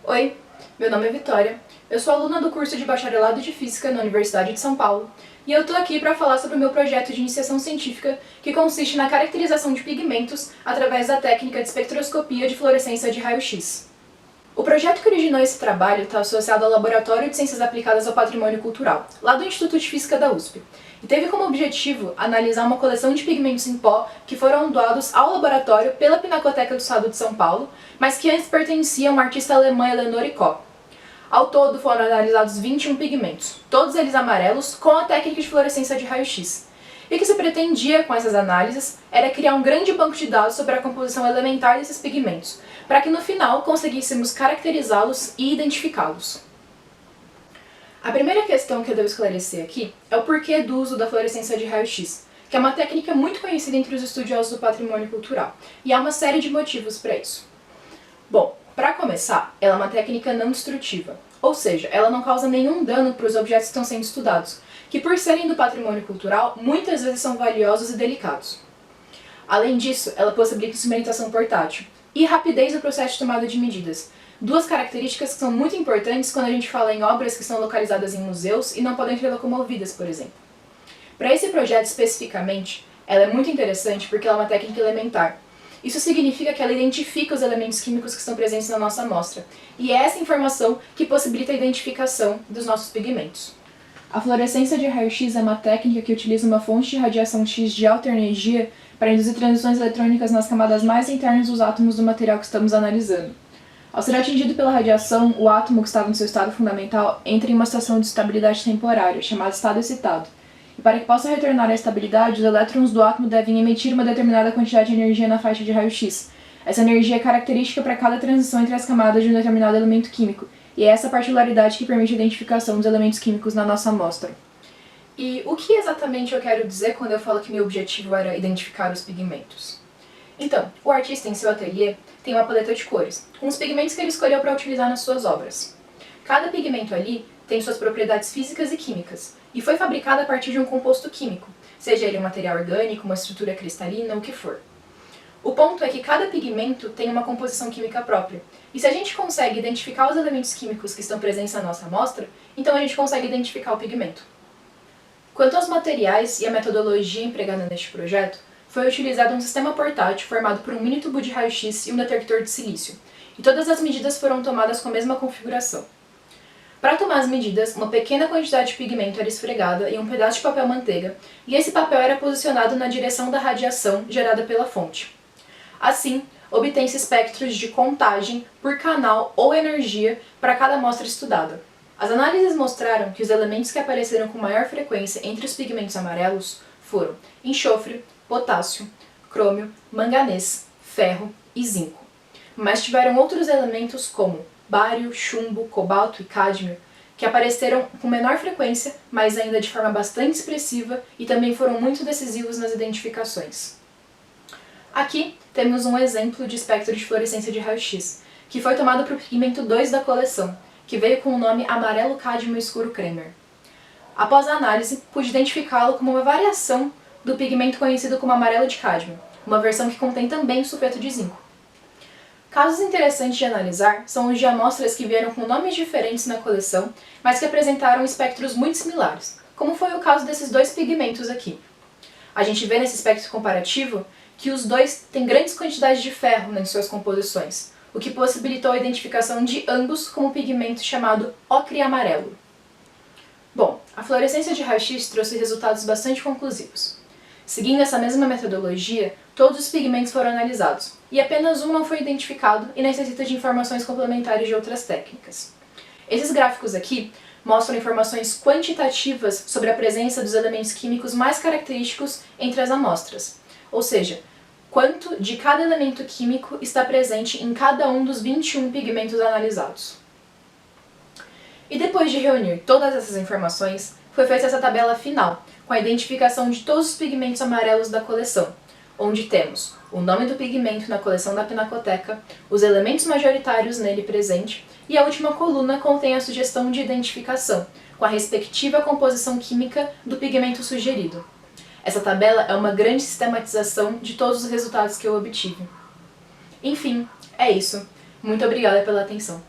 Oi, meu nome é Vitória, eu sou aluna do curso de Bacharelado de Física na Universidade de São Paulo e eu tô aqui para falar sobre o meu projeto de iniciação científica que consiste na caracterização de pigmentos através da técnica de espectroscopia de fluorescência de raio-x. O projeto que originou esse trabalho está associado ao Laboratório de Ciências Aplicadas ao Patrimônio Cultural, lá do Instituto de Física da USP, e teve como objetivo analisar uma coleção de pigmentos em pó que foram doados ao laboratório pela Pinacoteca do Estado de São Paulo, mas que antes pertenciam à artista alemã Eleonore Koch. Ao todo foram analisados 21 pigmentos, todos eles amarelos, com a técnica de fluorescência de raio-x. E o que se pretendia com essas análises era criar um grande banco de dados sobre a composição elementar desses pigmentos, para que no final conseguíssemos caracterizá-los e identificá-los. A primeira questão que eu devo esclarecer aqui é o porquê do uso da fluorescência de raio-x, que é uma técnica muito conhecida entre os estudiosos do patrimônio cultural, e há uma série de motivos para isso. Bom, para começar, ela é uma técnica não destrutiva, ou seja, ela não causa nenhum dano para os objetos que estão sendo estudados, que por serem do patrimônio cultural, muitas vezes são valiosos e delicados. Além disso, ela possibilita instrumentação portátil e rapidez no processo de tomada de medidas, duas características que são muito importantes quando a gente fala em obras que estão localizadas em museus e não podem ser locomovidas, por exemplo. Para esse projeto especificamente, ela é muito interessante porque ela é uma técnica elementar. Isso significa que ela identifica os elementos químicos que estão presentes na nossa amostra, e é essa informação que possibilita a identificação dos nossos pigmentos. A fluorescência de raio-x é uma técnica que utiliza uma fonte de radiação X de alta energia para induzir transições eletrônicas nas camadas mais internas dos átomos do material que estamos analisando. Ao ser atingido pela radiação, o átomo que estava no seu estado fundamental entra em uma situação de estabilidade temporária, chamada estado excitado. E para que possa retornar à estabilidade, os elétrons do átomo devem emitir uma determinada quantidade de energia na faixa de raio-x. Essa energia é característica para cada transição entre as camadas de um determinado elemento químico, e é essa particularidade que permite a identificação dos elementos químicos na nossa amostra. E o que exatamente eu quero dizer quando eu falo que meu objetivo era identificar os pigmentos? Então, o artista em seu ateliê tem uma paleta de cores, com os pigmentos que ele escolheu para utilizar nas suas obras. Cada pigmento ali tem suas propriedades físicas e químicas, e foi fabricado a partir de um composto químico, seja ele um material orgânico, uma estrutura cristalina, o que for. O ponto é que cada pigmento tem uma composição química própria, e se a gente consegue identificar os elementos químicos que estão presentes na nossa amostra, então a gente consegue identificar o pigmento. Quanto aos materiais e a metodologia empregada neste projeto, foi utilizado um sistema portátil formado por um mini tubo de raio-x e um detector de silício, e todas as medidas foram tomadas com a mesma configuração. Para tomar as medidas, uma pequena quantidade de pigmento era esfregada em um pedaço de papel manteiga, e esse papel era posicionado na direção da radiação gerada pela fonte. Assim, obtém-se espectros de contagem por canal ou energia para cada amostra estudada. As análises mostraram que os elementos que apareceram com maior frequência entre os pigmentos amarelos foram enxofre, potássio, crômio, manganês, ferro e zinco. Mas tiveram outros elementos como bário, chumbo, cobalto e cádmio, que apareceram com menor frequência, mas ainda de forma bastante expressiva e também foram muito decisivos nas identificações. Aqui temos um exemplo de espectro de fluorescência de raio-x, que foi tomado para o pigmento 2 da coleção, que veio com o nome amarelo cádmio escuro Kremer. Após a análise, pude identificá-lo como uma variação do pigmento conhecido como amarelo de cádmio, uma versão que contém também sulfeto de zinco. Casos interessantes de analisar são os de amostras que vieram com nomes diferentes na coleção, mas que apresentaram espectros muito similares, como foi o caso desses dois pigmentos aqui. A gente vê nesse espectro comparativo que os dois têm grandes quantidades de ferro em suas composições, o que possibilitou a identificação de ambos como pigmento chamado ocre amarelo. Bom, a fluorescência de raio-x trouxe resultados bastante conclusivos. Seguindo essa mesma metodologia, todos os pigmentos foram analisados, e apenas um não foi identificado e necessita de informações complementares de outras técnicas. Esses gráficos aqui mostram informações quantitativas sobre a presença dos elementos químicos mais característicos entre as amostras, ou seja, quanto de cada elemento químico está presente em cada um dos 21 pigmentos analisados. E depois de reunir todas essas informações, foi feita essa tabela final, com a identificação de todos os pigmentos amarelos da coleção, onde temos o nome do pigmento na coleção da Pinacoteca, os elementos majoritários nele presente, e a última coluna contém a sugestão de identificação, com a respectiva composição química do pigmento sugerido. Essa tabela é uma grande sistematização de todos os resultados que eu obtive. Enfim, é isso. Muito obrigada pela atenção.